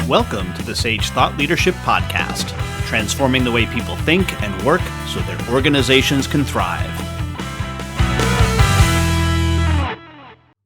Welcome to the Sage Thought Leadership Podcast, transforming the way people think and work so their organizations can thrive.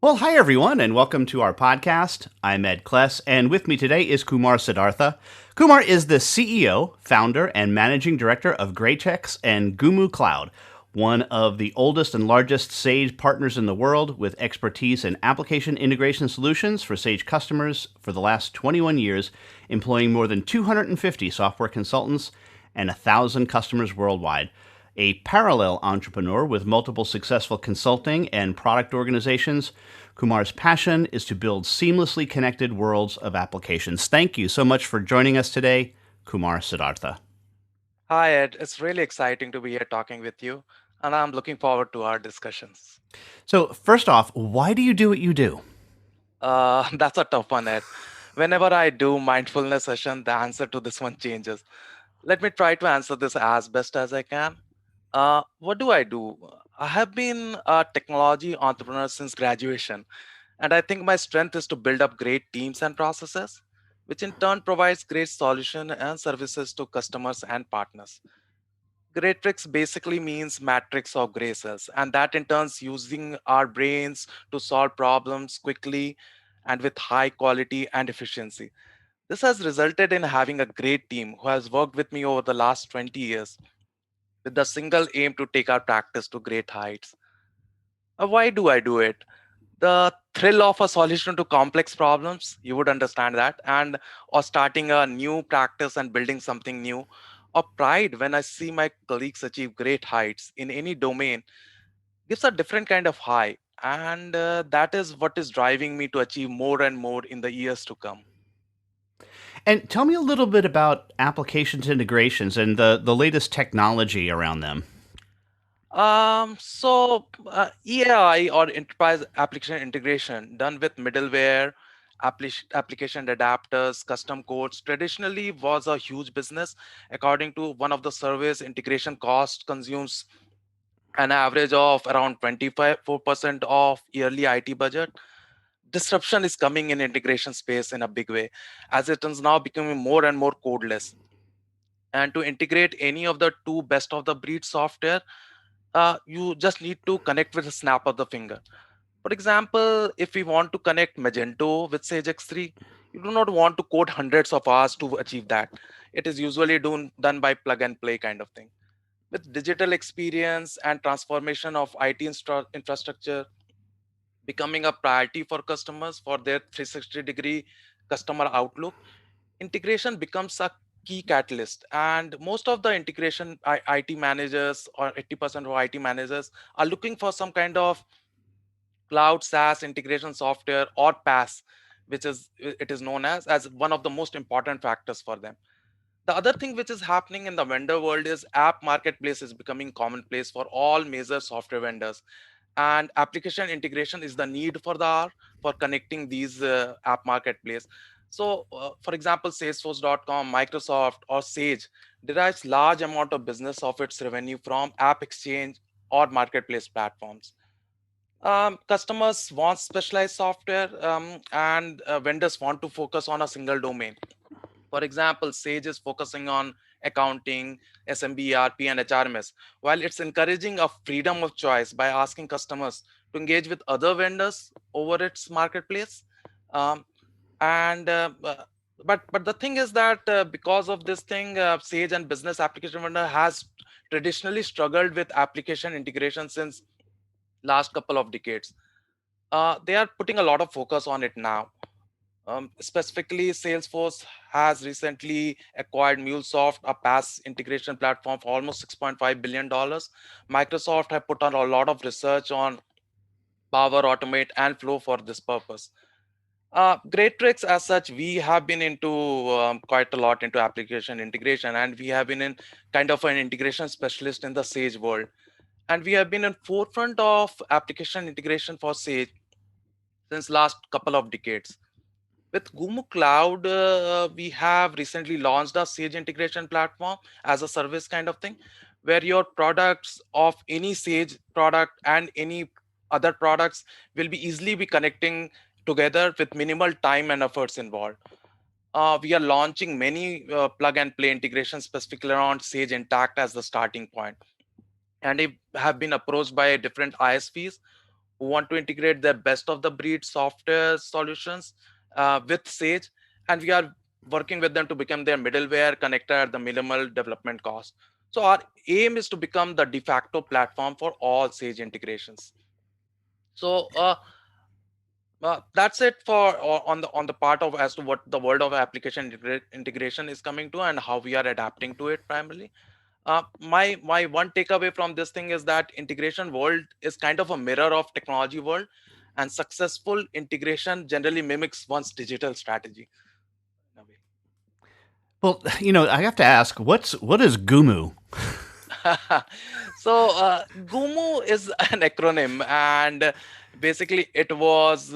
Well, hi everyone, and welcome to our podcast. I'm Ed Kless, and with me today is Kumar Siddhartha. Kumar is the CEO, founder, and managing director of Greytrix and Gumu Cloud, one of the oldest and largest Sage partners in the world, with expertise in application integration solutions for Sage customers for the last 21 years, employing more than 250 software consultants and 1,000 customers worldwide. A parallel entrepreneur with multiple successful consulting and product organizations, Kumar's passion is to build seamlessly connected worlds of applications. Thank you so much for joining us today, Kumar Siddhartha. Hi, Ed. It's really exciting to be here talking with you, and I'm looking forward to our discussions. So, first off, why do you do what you do? That's a tough one, Ed. Whenever I do mindfulness session, the answer to this one changes. Let me try to answer this as best as I can. What do I do? I have been a technology entrepreneur since graduation, and I think my strength is to build up great teams and processes, which in turn provides great solution and services to customers and partners. Greytrix basically means matrix of gray cells, and that in turns using our brains to solve problems quickly and with high quality and efficiency. This has resulted in having a great team who has worked with me over the last 20 years with the single aim to take our practice to great heights. Why do I do it? The thrill of a solution to complex problems, you would understand that, and or starting a new practice and building something new, or pride when I see my colleagues achieve great heights in any domain gives a different kind of high. And that is what is driving me to achieve more and more in the years to come. And tell me a little bit about applications integrations and the latest technology around them. EAI or enterprise application integration done with middleware, application adapters, custom codes traditionally was a huge business. According to one of the surveys, integration cost consumes an average of around 25% of yearly IT budget. Disruption is coming in integration space in a big way, as it is now becoming more and more codeless. And to integrate any of the two best of the breed software, you just need to connect with a snap of the finger. For example, if we want to connect Magento with Sage X3, you do not want to code hundreds of hours to achieve that. It is usually done by plug and play kind of thing. With digital experience and transformation of IT infrastructure becoming a priority for customers for their 360-degree customer outlook, integration becomes a key catalyst. And most of the integration IT managers or 80% of IT managers are looking for some kind of cloud SaaS integration software or PaaS, which is it is known as one of the most important factors for them. The other thing which is happening in the vendor world is app marketplace is becoming commonplace for all major software vendors, and application integration is the need for the hour for connecting these app marketplace. So for example, salesforce.com, Microsoft, or Sage derives large amount of business of its revenue from app exchange or marketplace platforms. Customers want specialized software, and vendors want to focus on a single domain. For example, Sage is focusing on accounting, SMB, ERP, and HRMS, while it's encouraging a freedom of choice by asking customers to engage with other vendors over its marketplace. Um, and But the thing is that because of this thing, Sage and business application vendor has traditionally struggled with application integration since last couple of decades. They are putting a lot of focus on it now. Specifically, Salesforce has recently acquired MuleSoft, a PaaS integration platform for almost $6.5 billion. Microsoft have put on a lot of research on Power Automate and Flow for this purpose. Greatrix, as such, we have been into quite a lot into application integration, and we have been in kind of an integration specialist in the Sage world. And we have been in forefront of application integration for Sage since last couple of decades. With Gumu Cloud, we have recently launched a Sage integration platform as a service kind of thing, where your products of any Sage product and any other products will be easily be connecting together with minimal time and efforts involved. we are launching many plug and play integrations specifically around Sage Intact as the starting point. And I have been approached by different ISVs who want to integrate their best of the breed software solutions with Sage, and we are working with them to become their middleware connector at the minimal development cost. So our aim is to become the de facto platform for all Sage integrations. So that's it for on the part of as to what the world of application integration is coming to and how we are adapting to it primarily. My one takeaway from this thing is that integration world is kind of a mirror of technology world, and successful integration generally mimics one's digital strategy in a way. Well, I have to ask, what is Gumu? So Gumu is an acronym, and basically it was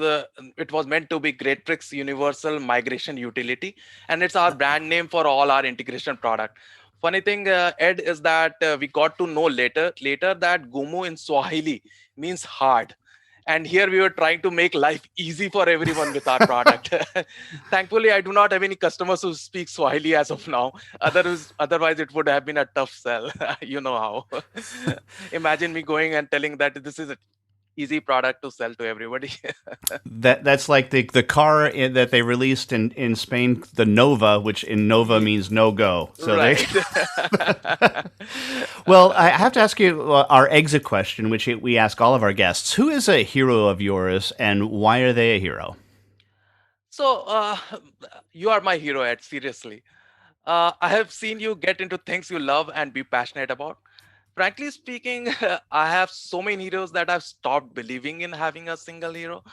meant to be Greytrix Universal Migration Utility, and it's our brand name for all our integration product. Funny thing, Ed, is that we got to know later that Gumu in Swahili means hard. And here we were trying to make life easy for everyone with our product. Thankfully, I do not have any customers who speak Swahili as of now. Otherwise, it would have been a tough sell. You know how. Imagine me going and telling that this is an easy product to sell to everybody. That's like the car that they released in Spain, the Nova, which in Nova means no go. So Right. well, I have to ask you our exit question, which we ask all of our guests: who is a hero of yours, and why are they a hero? So, you are my hero, Ed. Seriously. I have seen you get into things you love and be passionate about. Frankly speaking, I have so many heroes that I've stopped believing in having a single hero.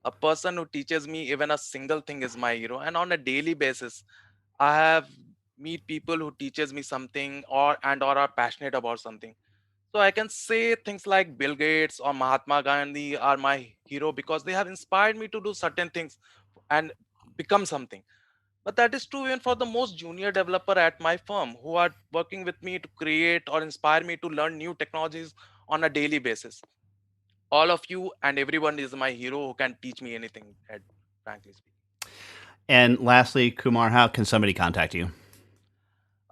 A person who teaches me even a single thing is my hero. And on a daily basis, I have meet people who teaches me something or are passionate about something. So I can say things like Bill Gates or Mahatma Gandhi are my hero because they have inspired me to do certain things and become something. But that is true even for the most junior developer at my firm who are working with me to create or inspire me to learn new technologies on a daily basis. All of you and everyone is my hero who can teach me anything, frankly speaking. And lastly, Kumar, how can somebody contact you?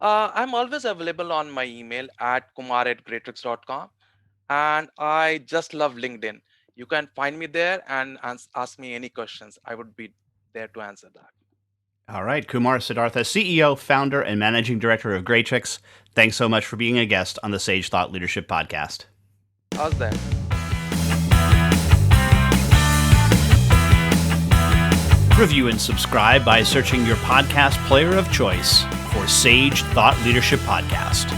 I'm always available on my email at kumar@greytrix.com. And I just love LinkedIn. You can find me there and ask me any questions. I would be there to answer that. All right, Kumar Siddhartha, CEO, founder, and managing director of Greytrix. Thanks so much for being a guest on the Sage Thought Leadership Podcast. How's that? Review and subscribe by searching your podcast player of choice for Sage Thought Leadership Podcast.